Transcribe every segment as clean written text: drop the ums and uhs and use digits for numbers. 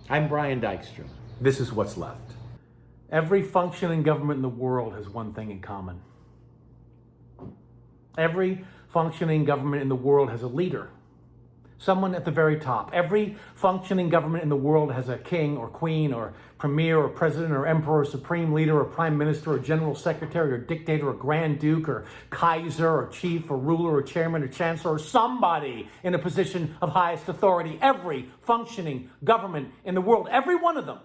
I'm Brian Dykstra. This is what's left. Every functioning government in the world has one thing in common. Every functioning government in the world has a leader, someone at the very top. Every functioning government in the world has a king or queen or premier or president or emperor or supreme leader or prime minister or general secretary or dictator or grand duke or kaiser or chief or ruler or chairman or chancellor or somebody in a position of highest authority. Every functioning government in the world, every one of them,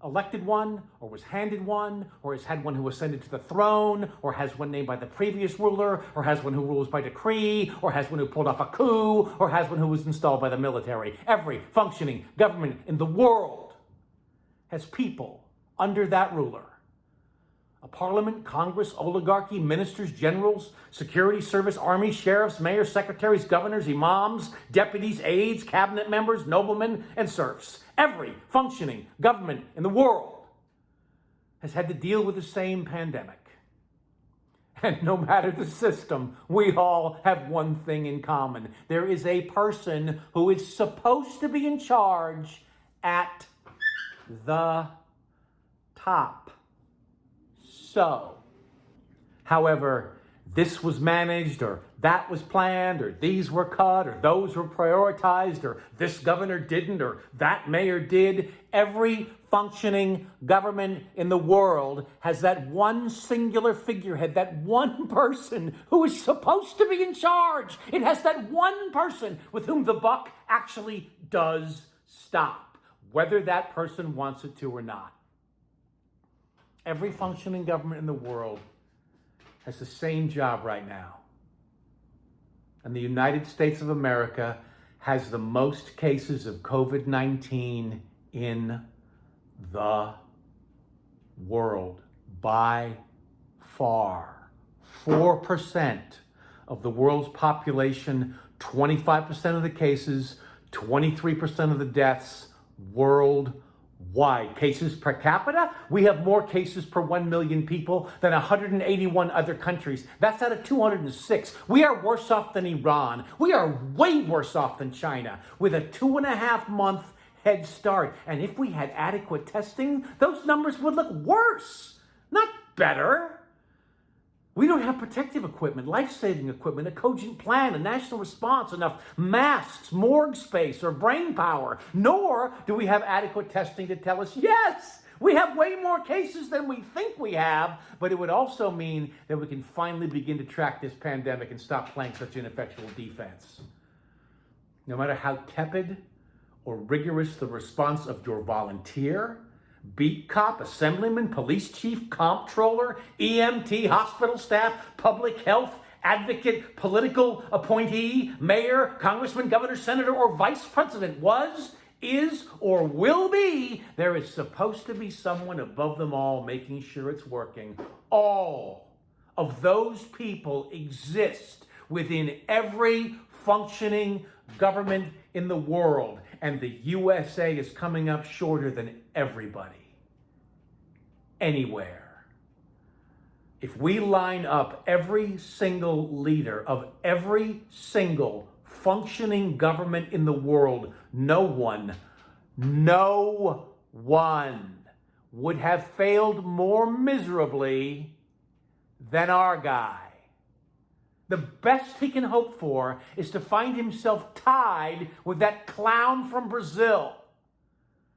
elected one, or was handed one, or has had one who ascended to the throne, or has one named by the previous ruler, or has one who rules by decree, or has one who pulled off a coup, or has one who was installed by the military. Every functioning government in the world has people under that ruler. A parliament, Congress, oligarchy, ministers, generals, security service, army, sheriffs, mayors, secretaries, governors, imams, deputies, aides, cabinet members, noblemen, and serfs. Every functioning government in the world has had to deal with the same pandemic. And no matter the system, we all have one thing in common. There is a person who is supposed to be in charge at the top. So, however, this was managed, or that was planned, or these were cut, or those were prioritized, or this governor didn't, or that mayor did. Every functioning government in the world has that one singular figurehead, that one person who is supposed to be in charge. It has that one person with whom the buck actually does stop, whether that person wants it to or not. Every functioning government in the world has the same job right now. And the United States of America has the most cases of COVID-19 in the world by far. 4% of the world's population, 25% of the cases, 23% of the deaths worldwide. Cases per capita, we have more cases per 1 million people than 181 other countries. That's out of 206. We are worse off than Iran. We are way worse off than China, with a 2.5-month head start. And if we had adequate testing, those numbers would look worse, not better. We don't have protective equipment, life-saving equipment, a cogent plan, a national response, enough masks, morgue space, or brain power. Nor do we have adequate testing to tell us, yes, we have way more cases than we think we have, but it would also mean that we can finally begin to track this pandemic and stop playing such ineffectual defense. No matter how tepid or rigorous the response of your volunteer, beat cop, assemblyman, police chief, comptroller, EMT, hospital staff, public health advocate, political appointee, mayor, congressman, governor, senator, or vice president was, is, or will be, there is supposed to be someone above them all making sure it's working. All of those people exist within every functioning government in the world, and the USA is coming up shorter than everybody. Anywhere. If we line up every single leader of every single functioning government in the world, no one would have failed more miserably than our guy. The best he can hope for is to find himself tied with that clown from Brazil.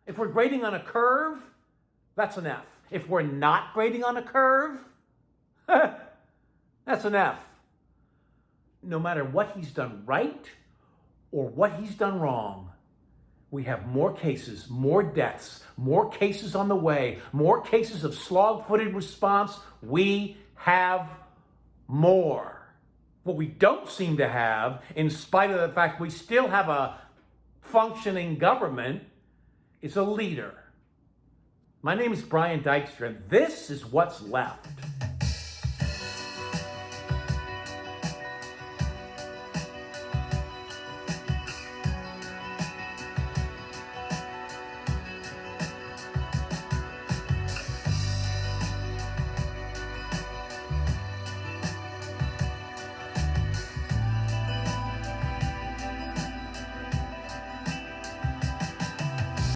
If we're grading on a curve, that's an F. If we're not grading on a curve, that's an F. No matter what he's done right or what he's done wrong, we have more cases, more deaths, more cases on the way, more cases of slog-footed response. We have more. What we don't seem to have, in spite of the fact we still have a functioning government, is a leader. My name is Brian Dykstra, and this is what's left.